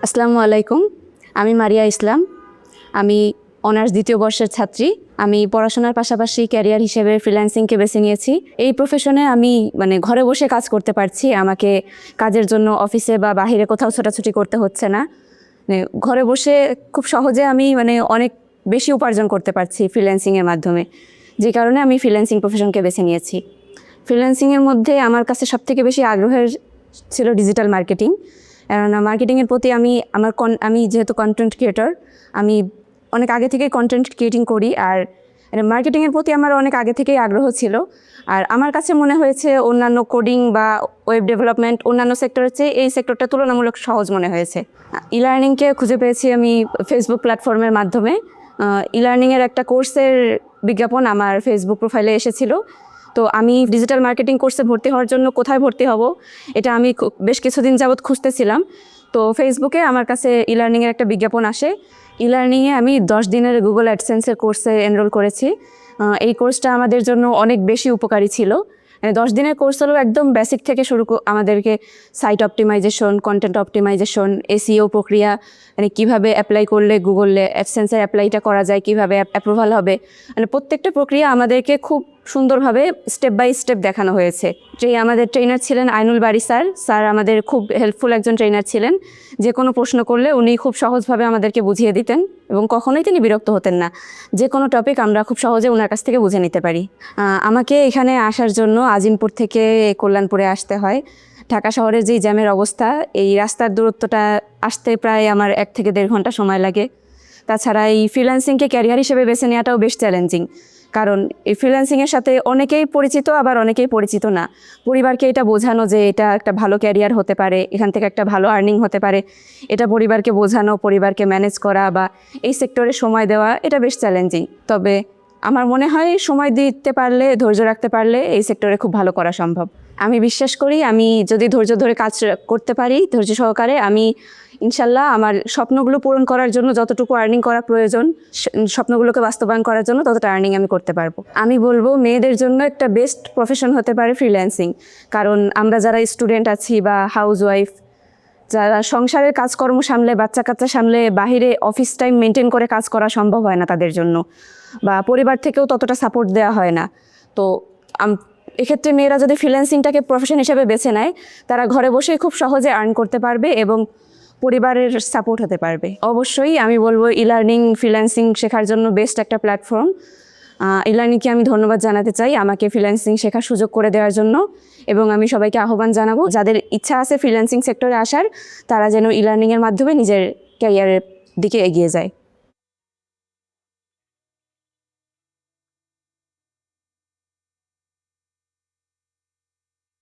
আসসালামু আলাইকুম। আমি মারিয়া ইসলাম। আমি অনার্স দ্বিতীয় বর্ষের ছাত্রী। আমি পড়াশোনার পাশাপাশি ক্যারিয়ার হিসেবে ফ্রিল্যান্সিংকে বেছে নিয়েছি। এই প্রফেশনে আমি ঘরে বসে কাজ করতে পারছি। আমাকে কাজের জন্য অফিসে বা বাহিরে কোথাও ছোটাছুটি করতে হচ্ছে না। ঘরে বসে খুব সহজে আমি অনেক বেশি উপার্জন করতে পারছি ফ্রিল্যান্সিংয়ের মাধ্যমে, যে কারণে আমি ফ্রিল্যান্সিং প্রফেশনকে বেছে নিয়েছি। ফ্রিল্যান্সিংয়ের মধ্যে আমার কাছে সবথেকে বেশি আগ্রহের ছিল ডিজিটাল মার্কেটিং। মার্কেটিংয়ের প্রতি আমি যেহেতু কন্টেন্ট ক্রিয়েটর, আমি অনেক আগে থেকেই কন্টেন্ট ক্রিয়েটিং করি। আর মার্কেটিংয়ের প্রতি আমার অনেক আগে থেকেই আগ্রহ ছিল। আর আমার কাছে মনে হয়েছে অন্যান্য কোডিং বা ওয়েব ডেভেলপমেন্ট অন্যান্য সেক্টরের চেয়ে এই সেক্টরটা তুলনামূলক সহজ মনে হয়েছে। ই লার্নিংকে খুঁজে পেয়েছি আমি ফেসবুক প্ল্যাটফর্মের মাধ্যমে। ই লার্নিংয়ের একটা কোর্সের বিজ্ঞাপন আমার ফেসবুক প্রোফাইলে এসেছিল। তো আমি ডিজিটাল মার্কেটিং কোর্সে ভর্তি হওয়ার জন্য কোথায় ভর্তি হব, এটা আমি বেশ কিছুদিন যাবৎ খুঁজতেছিলাম। তো ফেসবুকে আমার কাছে ই লার্নিংয়ের একটা বিজ্ঞাপন আসে। ই লার্নিংয়ে আমি 10 দিনের গুগল অ্যাডসেন্সের কোর্সে এনরোল করেছি। এই কোর্সটা আমাদের জন্য অনেক বেশি উপকারী ছিল। 10 দিনের কোর্স হলো একদম বেসিক থেকে আমাদেরকে site optimisation, content optimisation, SEO প্রক্রিয়া, কীভাবে অ্যাপ্লাই করলে গুগলে অ্যাডসেন্সের অ্যাপ্লাইটা করা যায়, কীভাবে অ্যাপ্রুভাল হবে, প্রত্যেকটা প্রক্রিয়া আমাদেরকে খুব সুন্দরভাবে স্টেপ বাই স্টেপ দেখানো হয়েছে। আমাদের ট্রেনার ছিলেন আইনুল বারী স্যার আমাদের খুব হেল্পফুল একজন ট্রেনার ছিলেন। যে কোনো প্রশ্ন করলে উনি খুব সহজভাবে আমাদেরকে বুঝিয়ে দিতেন এবং কখনোই তিনি বিরক্ত হতেন না। যে কোনো টপিক আমরা খুব সহজে ওনার কাছ থেকে বুঝে নিতে পারি। আমাকে এখানে আসার জন্য আজিমপুর থেকে কল্যাণপুরে আসতে হয়। ঢাকা শহরের যেই জ্যামের অবস্থা, এই রাস্তার দূরত্বটা আসতে প্রায় আমার 1 থেকে 1.5 ঘন্টা সময় লাগে। তাছাড়া এই ফ্রিল্যান্সিংকে ক্যারিয়ার হিসেবে বেছে নেওয়াটাও বেশ চ্যালেঞ্জিং, কারণ এই ফ্রিল্যান্সিংয়ের সাথে অনেকেই পরিচিত, আবার অনেকেই পরিচিত না। পরিবারকে এটা বোঝানো যে এটা একটা ভালো ক্যারিয়ার হতে পারে, এখান থেকে একটা ভালো আর্নিং হতে পারে, এটা পরিবারকে বোঝানো, পরিবারকে ম্যানেজ করা বা এই সেক্টরে সময় দেওয়া, এটা বেশ চ্যালেঞ্জিং। তবে আমার মনে হয় সময় দিতে পারলে, ধৈর্য রাখতে পারলে এই সেক্টরে খুব ভালো করা সম্ভব। আমি বিশ্বাস করি আমি যদি ধৈর্য ধরে কাজ করতে পারি, ধৈর্য সহকারে, আমি ইনশাল্লাহ আমার স্বপ্নগুলো পূরণ করার জন্য যতটুকু আর্নিং করা প্রয়োজন, স্বপ্নগুলোকে বাস্তবায়ন করার জন্য ততটা আর্নিং আমি করতে পারবো। আমি বলবো মেয়েদের জন্য একটা বেস্ট প্রফেশন হতে পারে ফ্রিল্যান্সিং। কারণ আমরা যারা স্টুডেন্ট আছি বা হাউস ওয়াইফ, যারা সংসারের কাজকর্ম সামলে, বাচ্চা কাচ্চা সামলে বাহিরে অফিস টাইম মেনটেন করে কাজ করা সম্ভব হয় না তাদের জন্য, বা পরিবার থেকেও ততটা সাপোর্ট দেওয়া হয় না। তো এক্ষেত্রে মেয়েরা যদি ফ্রিল্যান্সিংটাকে প্রফেশন হিসেবে বেছে নেয়, তারা ঘরে বসেই খুব সহজে আর্ন করতে পারবে এবং পরিবারের সাপোর্ট হতে পারবে। অবশ্যই আমি বলবো ই লার্নিং ফ্রিল্যান্সিং শেখার জন্য বেস্ট একটা প্ল্যাটফর্ম। ই লার্নিংকে আমি ধন্যবাদ জানাতে চাই আমাকে ফ্রিল্যান্সিং শেখার সুযোগ করে দেওয়ার জন্য, এবং আমি সবাইকে আহ্বান জানাবো যাদের ইচ্ছা আছে ফ্রিল্যান্সিং সেক্টরে আসার, তারা যেন ই লার্নিংয়ের মাধ্যমে নিজের ক্যারিয়ারের দিকে এগিয়ে যায়।